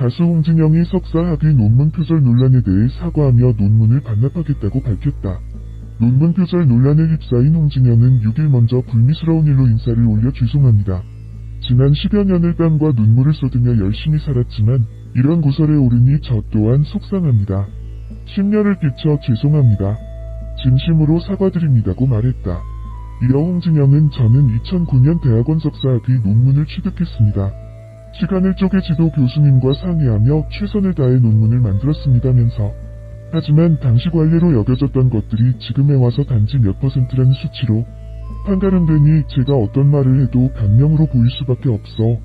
가수 홍진영이 석사학위 논문 표절 논란에 대해 사과하며 논문을 반납하겠다고 밝혔다. 논문 표절 논란에 휩싸인 홍진영은 6일 먼저 불미스러운 일로 인사를 올려 죄송합니다. 지난 10여 년을 땀과 눈물을 쏟으며 열심히 살았지만 이런 구설에 오르니 저 또한 속상합니다. 심려를 끼쳐 죄송합니다. 진심으로 사과드립니다고 말했다. 이어 홍진영은 저는 2009년 대학원 석사학위 논문을 취득했습니다. 시간을 쪼개 지도 교수님과 상의하며 최선을 다해 논문을 만들었습니다면서 하지만 당시 관례로 여겨졌던 것들이 지금에 와서 단지 몇 %라는 수치로 판가름되니 제가 어떤 말을 해도 변명으로 보일 수밖에 없어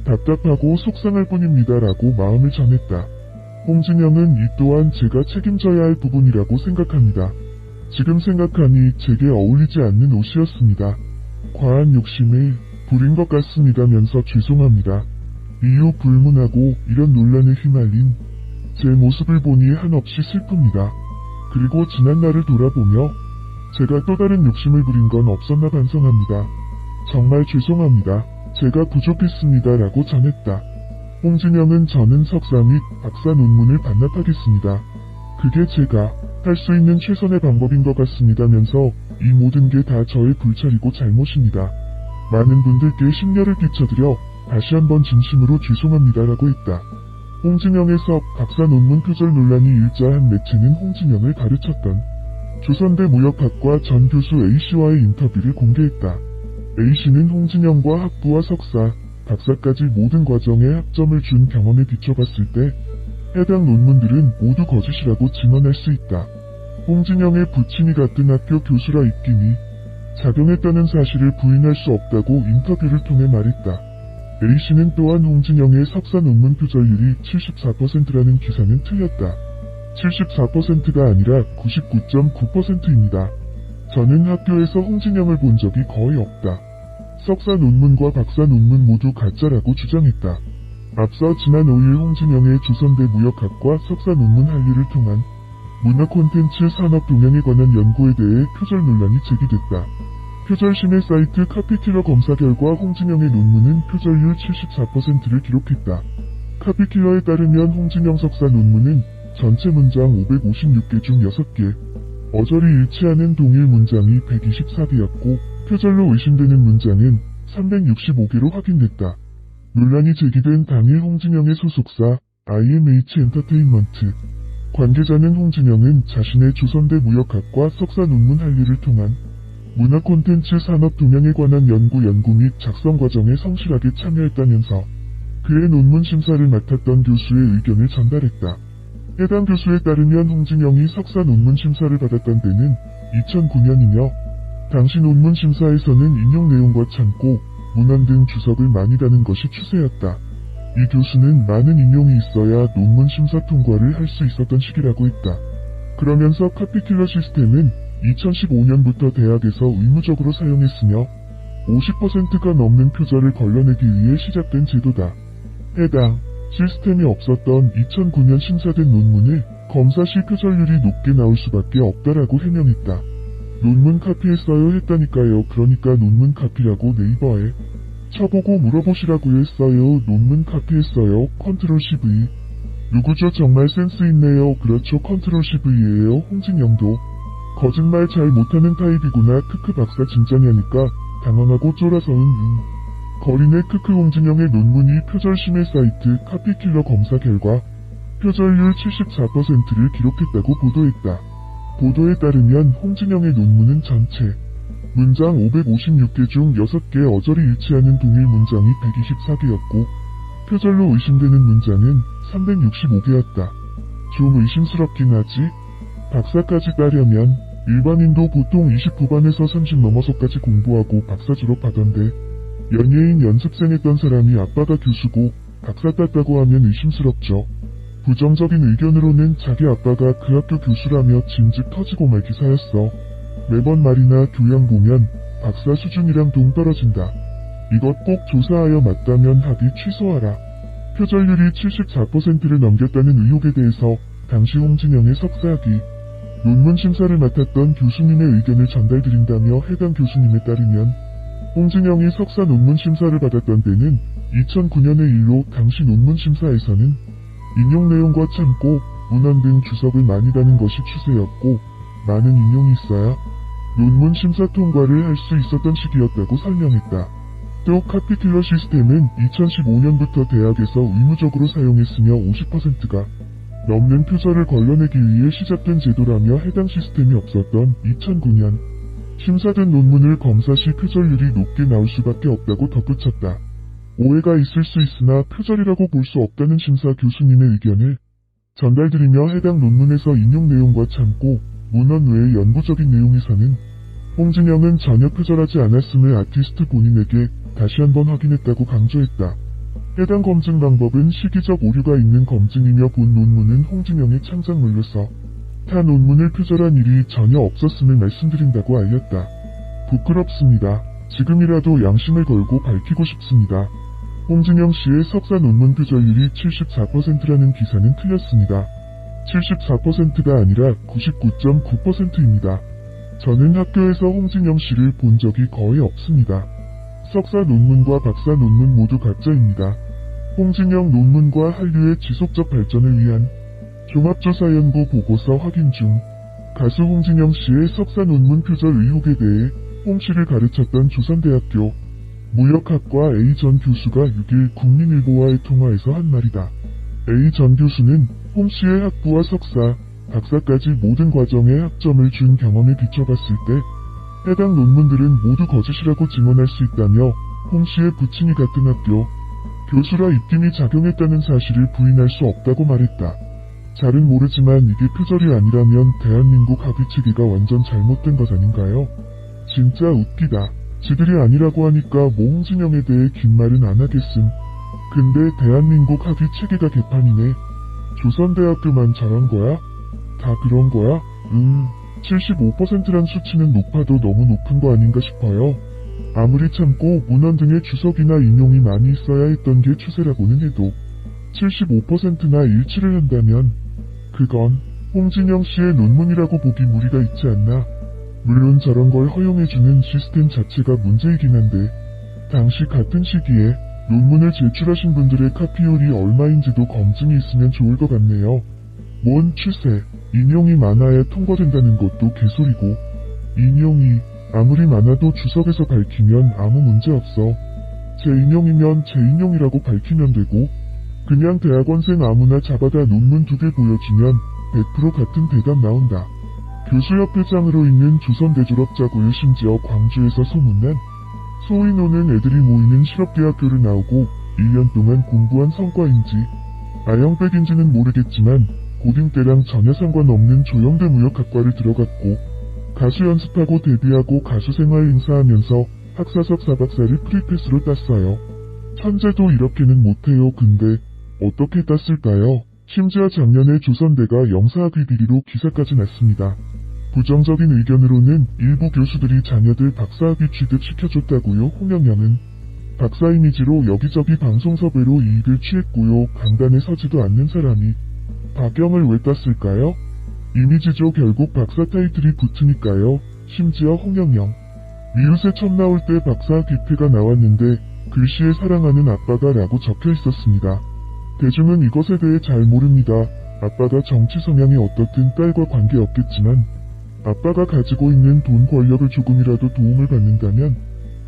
답답하고 속상할 뿐입니다 라고 마음을 전했다. 홍진영은 이 또한 제가 책임져야 할 부분이라고 생각합니다. 지금 생각하니 제게 어울리지 않는 옷이었습니다. 과한 욕심에 부린 것 같습니다면서 죄송합니다. 이유 불문하고 이런 논란에 휘말린 제 모습을 보니 한없이 슬픕니다. 그리고 지난 날을 돌아보며 제가 또 다른 욕심을 부린 건 없었나 반성합니다. 정말 죄송합니다. 제가 부족했습니다 라고 전했다. 홍진영은 저는 석사 및 박사 논문을 반납하겠습니다. 그게 제가 할 수 있는 최선의 방법인 것 같습니다면서 이 모든 게 다 저의 불찰이고 잘못입니다. 많은 분들께 심려를 끼쳐드려 다시 한번 진심으로 죄송합니다라고 했다. 홍진영의 석 박사 논문 표절 논란이 일자 한 매체는 홍진영을 가르쳤던 조선대 무역학과 전 교수 A씨와의 인터뷰를 공개했다. A씨는 홍진영과 학부와 석사, 박사까지 모든 과정에 학점을 준 경험에 비춰봤을 때 해당 논문들은 모두 거짓이라고 증언할 수 있다. 홍진영의 부친이 같은 학교 교수라 입김이 작용했다는 사실을 부인할 수 없다고 인터뷰를 통해 말했다. A씨는 또한 홍진영의 석사 논문 표절률이 74%라는 기사는 틀렸다. 74%가 아니라 99.9%입니다. 저는 학교에서 홍진영을 본 적이 거의 없다. 석사 논문과 박사 논문 모두 가짜라고 주장했다. 앞서 지난 5일 홍진영의 조선대 무역학과 석사 논문 한류를 통한 문화 콘텐츠 산업 동향에 관한 연구에 대해 표절 논란이 제기됐다. 표절심의 사이트 카피킬러 검사 결과 홍진영의 논문은 표절률 74%를 기록했다. 카피킬러에 따르면 홍진영 석사 논문은 전체 문장 556개 중 6개, 어절이 일치하는 동일 문장이 124개였고 표절로 의심되는 문장은 365개로 확인됐다. 논란이 제기된 당일 홍진영의 소속사 IMH 엔터테인먼트 관계자는 홍진영은 자신의 조선대 무역학과 석사 논문 한류를 통한 문화 콘텐츠 산업 동향에 관한 연구 및 작성 과정에 성실하게 참여했다면서 그의 논문 심사를 맡았던 교수의 의견을 전달했다. 해당 교수에 따르면 홍진영이 석사 논문 심사를 받았던 때는 2009년이며 당시 논문 심사에서는 인용 내용과 참고, 문헌 등 주석을 많이 다는 것이 추세였다. 이 교수는 많은 인용이 있어야 논문 심사 통과를 할 수 있었던 시기라고 했다. 그러면서 카피킬러 시스템은 2015년부터 대학에서 의무적으로 사용했으며 50%가 넘는 표절을 걸러내기 위해 시작된 제도다. 해당 시스템이 없었던 2009년 심사된 논문을 검사 시 표절률이 높게 나올 수밖에 없다라고 해명했다. 논문 카피했어요 했다니까요. 그러니까 논문 카피라고 네이버에 쳐보고 물어보시라고 했어요. 논문 카피했어요. 컨트롤 CV. 누구죠? 정말 센스 있네요. 그렇죠. 컨트롤 CV예요. 홍진영도 거짓말 잘 못하는 타입이구나. 크크 박사 진짜냐니까 당황하고 쫄아서는 거리네. 크크. 홍진영의 논문이 표절심의 사이트 카피킬러 검사 결과 표절률 74%를 기록했다고 보도했다. 보도에 따르면 홍진영의 논문은 전체 문장 556개 중 6개 어절이 일치하는 동일 문장이 124개였고 표절로 의심되는 문장은 365개였다. 좀 의심스럽긴 하지? 박사까지 따려면 일반인도 보통 29반에서 30 넘어서까지 공부하고 박사 졸업하던데 연예인 연습생 했던 사람이 아빠가 교수고 박사 땄다고 하면 의심스럽죠. 부정적인 의견으로는 자기 아빠가 그 학교 교수라며 진즉 터지고 말 기사였어. 매번 말이나 교양 보면 박사 수준이랑 동떨어진다. 이것 꼭 조사하여 맞다면 합의 취소하라. 표절률이 74%를 넘겼다는 의혹에 대해서 당시 홍진영의 석사학위 논문 심사를 맡았던 교수님의 의견을 전달드린다며 해당 교수님에 따르면 홍진영이 석사 논문 심사를 받았던 때는 2009년의 일로 당시 논문 심사에서는 인용 내용과 참고, 문헌 등 주석을 많이 다는 것이 추세였고, 많은 인용이 있어야 논문 심사 통과를 할 수 있었던 시기였다고 설명했다. 또 카피킬러 시스템은 2015년부터 대학에서 의무적으로 사용했으며 50%가 넘는 표절을 걸러내기 위해 시작된 제도라며 해당 시스템이 없었던 2009년 심사된 논문을 검사 시 표절률이 높게 나올 수밖에 없다고 덧붙였다. 오해가 있을 수 있으나 표절이라고 볼 수 없다는 심사 교수님의 의견을 전달드리며 해당 논문에서 인용 내용과 참고 문헌 외의 연구적인 내용에서는 홍진영은 전혀 표절하지 않았음을 아티스트 본인에게 다시 한번 확인했다고 강조했다. 해당 검증 방법은 시기적 오류가 있는 검증이며 본 논문은 홍진영의 창작물로서 타 논문을 표절한 일이 전혀 없었음을 말씀드린다고 알렸다. 부끄럽습니다. 지금이라도 양심을 걸고 밝히고 싶습니다. 홍진영 씨의 석사 논문 표절률이 74%라는 기사는 틀렸습니다. 74%가 아니라 99.9%입니다. 저는 학교에서 홍진영 씨를 본 적이 거의 없습니다. 석사 논문과 박사 논문 모두 가짜입니다. 홍진영 논문과 한류의 지속적 발전을 위한 종합조사 연구 보고서 확인 중 가수 홍진영 씨의 석사 논문 표절 의혹에 대해 홍 씨를 가르쳤던 조선대학교 무역학과 A 전 교수가 6일 국민일보와의 통화에서 한 말이다. A 전 교수는 홍 씨의 학부와 석사, 박사까지 모든 과정에 학점을 준 경험에 비춰봤을 때 해당 논문들은 모두 거짓이라고 증언할 수 있다며 홍 씨의 부친이 같은 학교 교수라 입김이 작용했다는 사실을 부인할 수 없다고 말했다. 잘은 모르지만 이게 표절이 아니라면 대한민국 학위체계가 완전 잘못된 것 아닌가요? 진짜 웃기다. 지들이 아니라고 하니까 뭐 홍진영에 대해 긴 말은 안 하겠음. 근데 대한민국 학위체계가 개판이네. 조선대학교만 잘한 거야? 다 그런 거야? 75%란 수치는 높아도 너무 높은 거 아닌가 싶어요. 아무리 참고 문헌 등의 주석이나 인용이 많이 있어야 했던 게 추세라고는 해도 75%나 일치를 한다면 그건 홍진영 씨의 논문이라고 보기 무리가 있지 않나. 물론 저런 걸 허용해주는 시스템 자체가 문제이긴 한데 당시 같은 시기에 논문을 제출하신 분들의 카피율이 얼마인지도 검증이 있으면 좋을 것 같네요. 뭔 추세, 인용이 많아야 통과된다는 것도 개소리고 인용이 아무리 많아도 주석에서 밝히면 아무 문제 없어. 제 인용이면 제 인용이라고 밝히면 되고 그냥 대학원생 아무나 잡아다 논문 2개 보여주면 100% 같은 대답 나온다. 교수협회장으로 있는 조선대 졸업자고요. 심지어 광주에서 소문난 소위 노는 애들이 모이는 실업대학교를 나오고 1년 동안 공부한 성과인지 아영백인지는 모르겠지만 고딩 때랑 전혀 상관없는 조영대 무역학과를 들어갔고 가수 연습하고 데뷔하고 가수 생활 행사하면서 학사석 4박사를 프리패스로 땄어요. 천재도 이렇게는 못해요. 근데 어떻게 땄을까요? 심지어 작년에 조선대가 영사학위 비리로 기사까지 났습니다. 부정적인 의견으로는 일부 교수들이 자녀들 박사학위 취득시켜줬다고요. 홍영영은 박사 이미지로 여기저기 방송 섭외로 이익을 취했고요. 강단에 서지도 않는 사람이 박영을 왜 땄을까요? 이미지죠. 결국 박사 타이틀이 붙으니까요. 심지어 홍영영 미우새 처음 나올 때 박사 기패가 나왔는데 글씨에 사랑하는 아빠가 라고 적혀 있었습니다. 대중은 이것에 대해 잘 모릅니다. 아빠가 정치 성향이 어떻든 딸과 관계없겠지만 아빠가 가지고 있는 돈 권력을 조금이라도 도움을 받는다면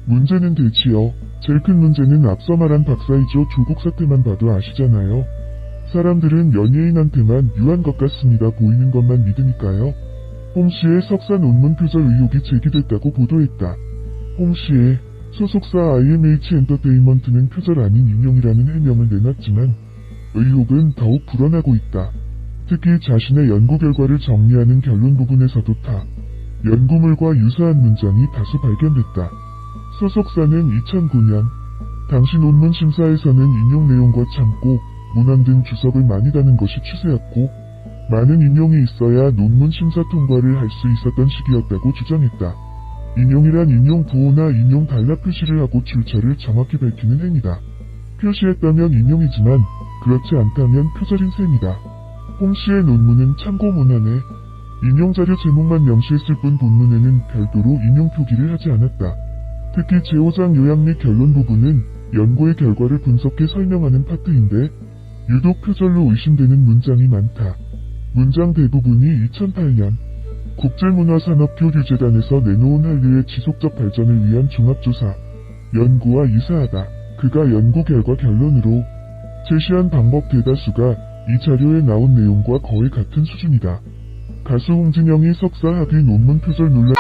문제는 되지요. 제일 큰 문제는 앞서 말한 박사이죠. 조국 사태만 봐도 아시잖아요. 사람들은 연예인한테만 유한 것 같습니다. 보이는 것만 믿으니까요. 홍 씨의 석사 논문 표절 의혹이 제기됐다고 보도했다. 홍 씨의 소속사 IMH 엔터테인먼트는 표절 아닌 인용이라는 해명을 내놨지만 의혹은 더욱 불어나고 있다. 특히 자신의 연구 결과를 정리하는 결론 부분에서도 타 연구물과 유사한 문장이 다수 발견됐다. 소속사는 2009년 당시 논문 심사에서는 인용 내용과 참고 문헌 등 주석을 많이 다는 것이 추세였고 많은 인용이 있어야 논문 심사 통과를 할 수 있었던 시기였다고 주장했다. 인용이란 인용 부호나 인용 단락 표시를 하고 출처를 정확히 밝히는 행위다. 표시했다면 인용이지만 그렇지 않다면 표절인 셈이다. 홍 씨의 논문은 참고 문헌에 인용자료 제목만 명시했을 뿐 본문에는 별도로 인용 표기를 하지 않았다. 특히 제5장 요약 및 결론 부분은 연구의 결과를 분석해 설명하는 파트인데 유독 표절로 의심되는 문장이 많다. 문장 대부분이 2008년 국제문화산업교류재단에서 내놓은 한류의 지속적 발전을 위한 종합조사, 연구와 유사하다. 그가 연구 결과 결론으로 제시한 방법 대다수가 이 자료에 나온 내용과 거의 같은 수준이다. 가수 홍진영이 석사 학위 논문 표절 논란